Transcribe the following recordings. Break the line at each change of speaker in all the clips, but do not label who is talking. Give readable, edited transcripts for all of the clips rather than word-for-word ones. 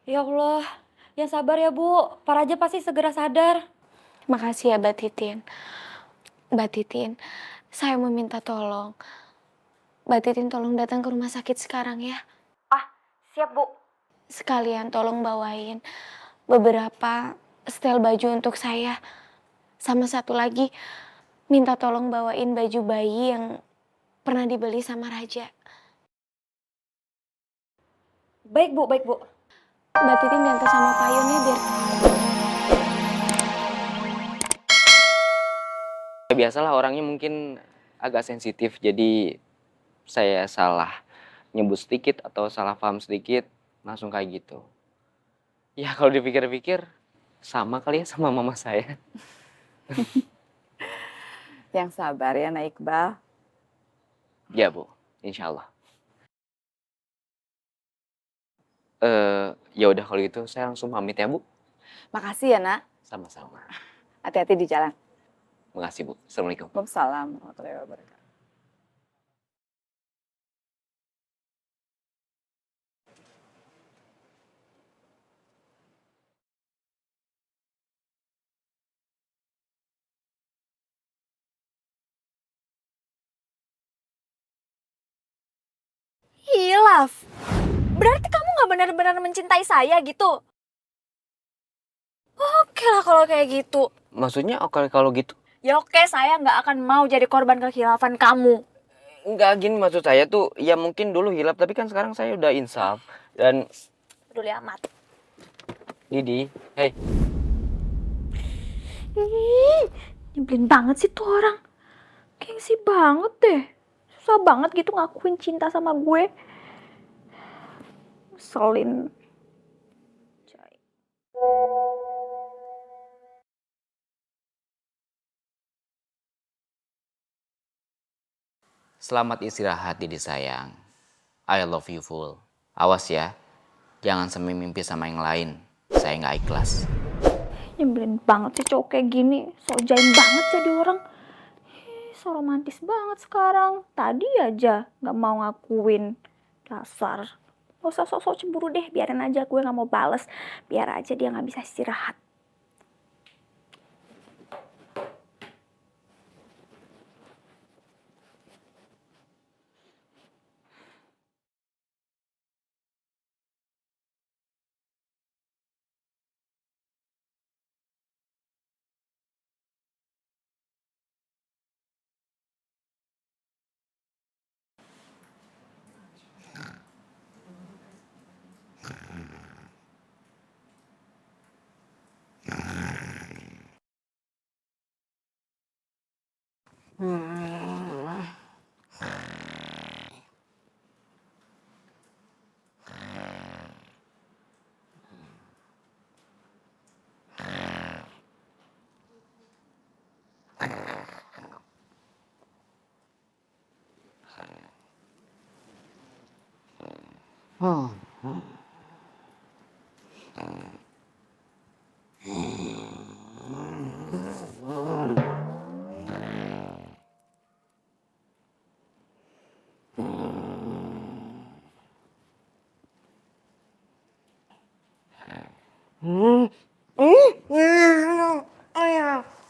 Ya Allah, yang sabar ya Bu. Pak Raja pasti segera sadar.
Makasih ya Mbak Titin. Mbak Titin, saya meminta tolong. Mbak Titin tolong datang ke rumah sakit sekarang ya.
Ah, siap Bu.
Sekalian tolong bawain beberapa setel baju untuk saya. Sama satu lagi, minta tolong bawain baju bayi yang pernah dibeli sama Raja.
Baik Bu, baik Bu.
Mbak Titin diantar sama Pak Yun ya biar...
Biasalah orangnya mungkin agak sensitif, jadi saya salah nyebut sedikit atau salah paham sedikit, langsung kayak gitu. Ya kalau dipikir-pikir, sama kali ya sama mama saya.
Yang sabar ya Nak Iqbal.
Ya Bu, insya Allah. Ya udah kalau gitu saya langsung pamit ya Bu.
Makasih ya Nak.
Sama-sama.
Hati-hati di jalan.
Makasih Bu. Assalamualaikum.
Waalaikumsalam warahmatullahi wabarakatuh.
Hilaf. Berarti kamu gak benar-benar mencintai saya gitu? Oke lah kalau kayak gitu.
Maksudnya kalau gitu?
Ya oke, saya nggak akan mau jadi korban kekhilafan kamu.
Enggak gini maksud saya tuh, ya mungkin dulu hilaf, tapi kan sekarang saya udah insaf. Dan
Peduli amat.
Didi, hey.
Ih, nyebelin banget sih tuh orang. Gengsi banget deh. Susah banget gitu ngakuin cinta sama gue. Ngeselin. Coy.
Selamat istirahat Didi sayang. I love you full. Awas ya, jangan sampai mimpi sama yang lain. Saya nggak ikhlas.
Nyebelin banget sih cowok kayak gini. So jaim banget jadi orang. So romantis banget sekarang. Tadi aja gak mau ngakuin. Dasar. Gak usah sok-sok cemburu deh. Biarin aja, gue gak mau bales. Biar aja dia gak bisa istirahat.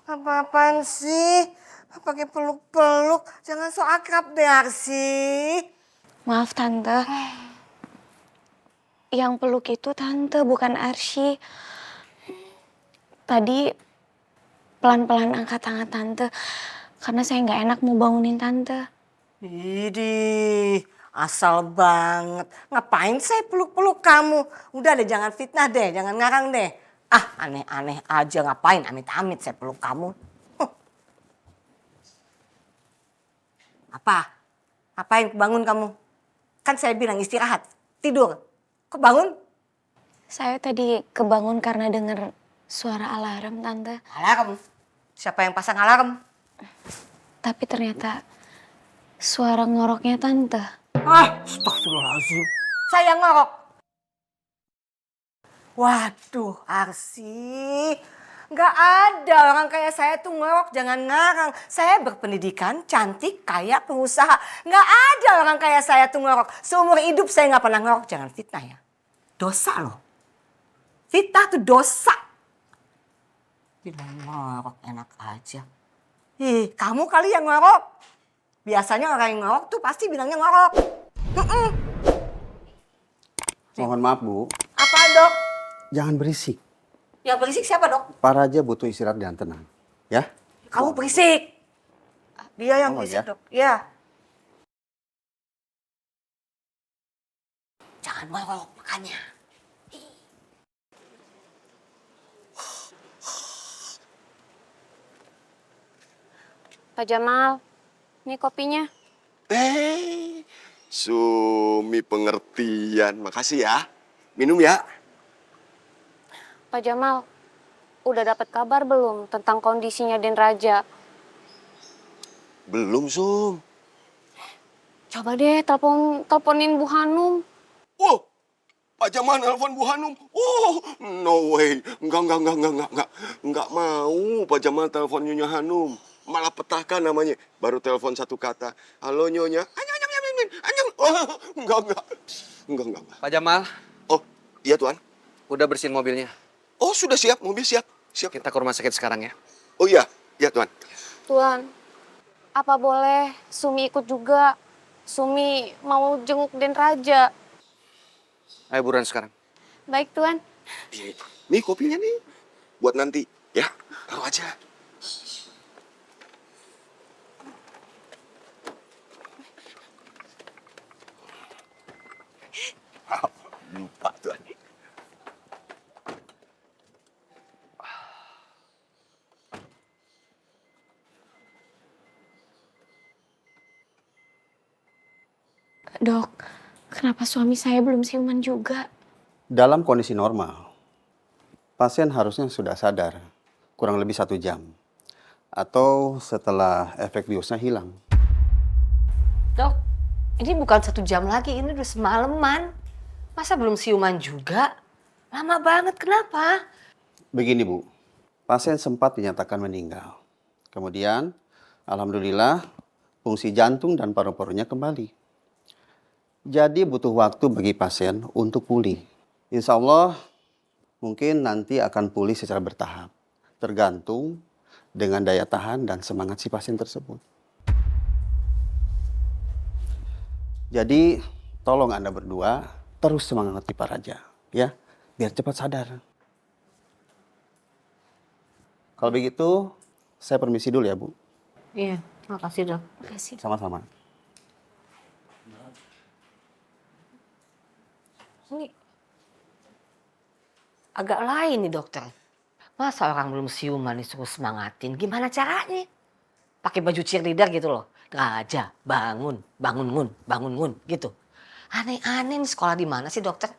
Apa-apaan sih? Pakai peluk-peluk, jangan so akrab deh Arsi.
Maaf Tante. Yang peluk itu Tante, bukan Arsy. Tadi pelan-pelan angkat tangan Tante. Karena saya nggak enak mau bangunin Tante.
Idih, asal banget. Ngapain saya peluk-peluk kamu? Udah deh, jangan fitnah deh, jangan ngarang deh. Ah, aneh-aneh aja, ngapain amit-amit saya peluk kamu. Huh. Apa? Apain bangun kamu? Kan saya bilang istirahat, tidur. Kok bangun?
Saya tadi kebangun karena dengar suara alarm Tante.
Alarm? Siapa yang pasang alarm?
Tapi ternyata suara ngoroknya Tante.
Ah, astagfirullahaladzim. Saya ngorok. Waduh, Arsi. Nggak ada orang kayak saya tuh ngorok, jangan ngarang. Saya berpendidikan, cantik, kaya, pengusaha. Nggak ada orang kayak saya tuh ngorok. Seumur hidup saya nggak pernah ngorok, jangan fitnah ya. Dosa loh. Fitnah tuh dosa. Bilang ngorok enak aja. Ih, kamu kali yang ngorok. Biasanya orang yang ngorok tuh pasti bilangnya ngorok.
Mohon maaf Bu,
Apa dok?
jangan berisik.
Yang berisik siapa dok?
Pak Raja butuh istirahat dan tenang. Ya?
Kamu berisik. Dia yang
Oh,
berisik
ya?
dok. Ya. Jangan ngorok makanya.
Pak Jamal, ini kopinya.
Sumi pengertian. Makasih ya. Minum ya.
Pak Jamal, udah dapat kabar belum tentang kondisinya Den Raja?
Belum, Sum.
Coba deh teleponin Bu Hanum.
Wow, Pak Jamal nelfon Bu Hanum. Oh, no way. Enggak mau Pak Jamal telepon Nyonya Hanum. Malah petaka namanya. Baru telepon satu kata. Halo Nyonya. Anyang. Oh, enggak.
Pak Jamal,
Oh, iya Tuan.
udah bersihin mobilnya.
Oh, sudah siap. Mobil siap. Siap.
Kita ke rumah sakit sekarang ya.
Oh iya, iya Tuan.
Tuan, apa boleh Sumi ikut juga? Sumi mau jenguk Den Raja.
Ayo buruan sekarang.
Baik, Tuan.
Iya, nih kopinya nih. Buat nanti. Ya, taruh aja. Lupa Tuan.
Dok, kenapa suami saya belum siuman juga?
Dalam kondisi normal, pasien harusnya sudah sadar kurang lebih 1 jam. Atau setelah efek biusnya hilang.
Dok, ini bukan 1 jam lagi, ini udah semalaman. Masa belum siuman juga? Lama banget, kenapa?
Begini Bu, pasien sempat dinyatakan meninggal. Kemudian, alhamdulillah, fungsi jantung dan paru-parunya kembali. Jadi butuh waktu bagi pasien untuk pulih. Insya Allah mungkin nanti akan pulih secara bertahap. Tergantung dengan daya tahan dan semangat si pasien tersebut. Jadi tolong Anda berdua terus semangati Pak Raja. Ya, biar cepat sadar. Kalau begitu, saya permisi dulu ya Bu.
Iya, makasih dok.
Makasih.
Sama-sama.
Ini agak lain nih dokter. Masa orang belum siuman disuruh semangatin? Gimana caranya? Pakai baju cheerleader gitu loh. Raja, bangun ngun gitu. Aneh-aneh nih, sekolah di mana sih dokter?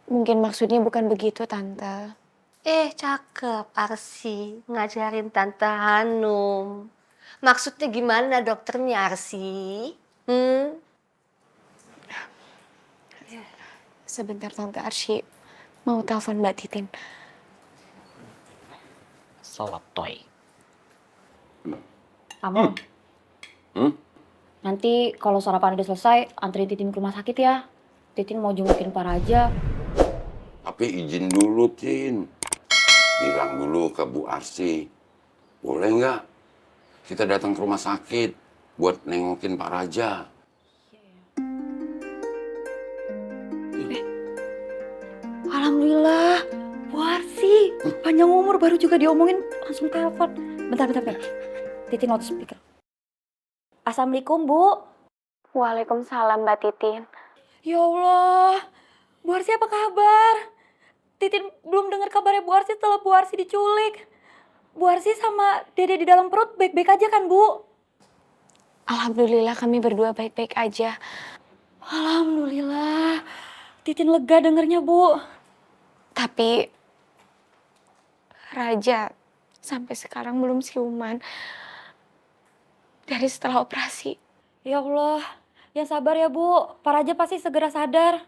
Mungkin maksudnya bukan begitu, Tante.
Cakep Arsi, ngajarin Tante Hanum. Maksudnya gimana dokternya Arsi?
Sebentar, Tante Arsy. Mau telepon Mbak Titin.
Sotoy.
Kamu, nanti kalau sarapan udah selesai, anterin Titin ke rumah sakit ya. Titin mau jengukin Pak Raja.
Tapi izin dulu, Tin. Bilang dulu ke Bu Arsy. Boleh nggak kita datang ke rumah sakit buat nengokin Pak Raja?
Alhamdulillah, Bu Arsy. Panjang umur baru juga diomongin, langsung telepon. Bentar. Titin out speaker. Assalamualaikum, Bu.
Waalaikumsalam, Mbak Titin.
Ya Allah, Bu Arsy apa kabar? Titin belum dengar kabarnya Bu Arsy setelah Bu Arsy diculik. Bu Arsy sama Dede di dalam perut baik-baik aja kan, Bu?
Alhamdulillah kami berdua baik-baik aja.
Alhamdulillah. Titin lega dengernya, Bu.
Tapi Raja sampai sekarang belum siuman dari setelah operasi.
Ya Allah, yang sabar ya, Bu. Pak Raja pasti segera sadar.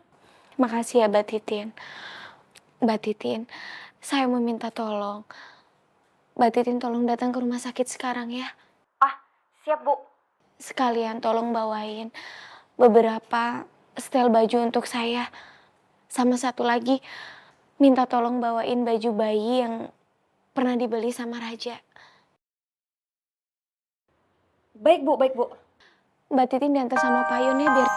Makasih ya, Mbak Titin. Mbak Titin, saya mau minta tolong. Mbak Titin tolong datang ke rumah sakit sekarang ya.
Siap, Bu.
Sekalian tolong bawain beberapa setel baju untuk saya. Sama satu lagi, minta tolong bawain baju bayi yang pernah dibeli sama Raja.
Baik Bu, baik Bu.
Mbak Titin diantar sama Pak Yun ya biar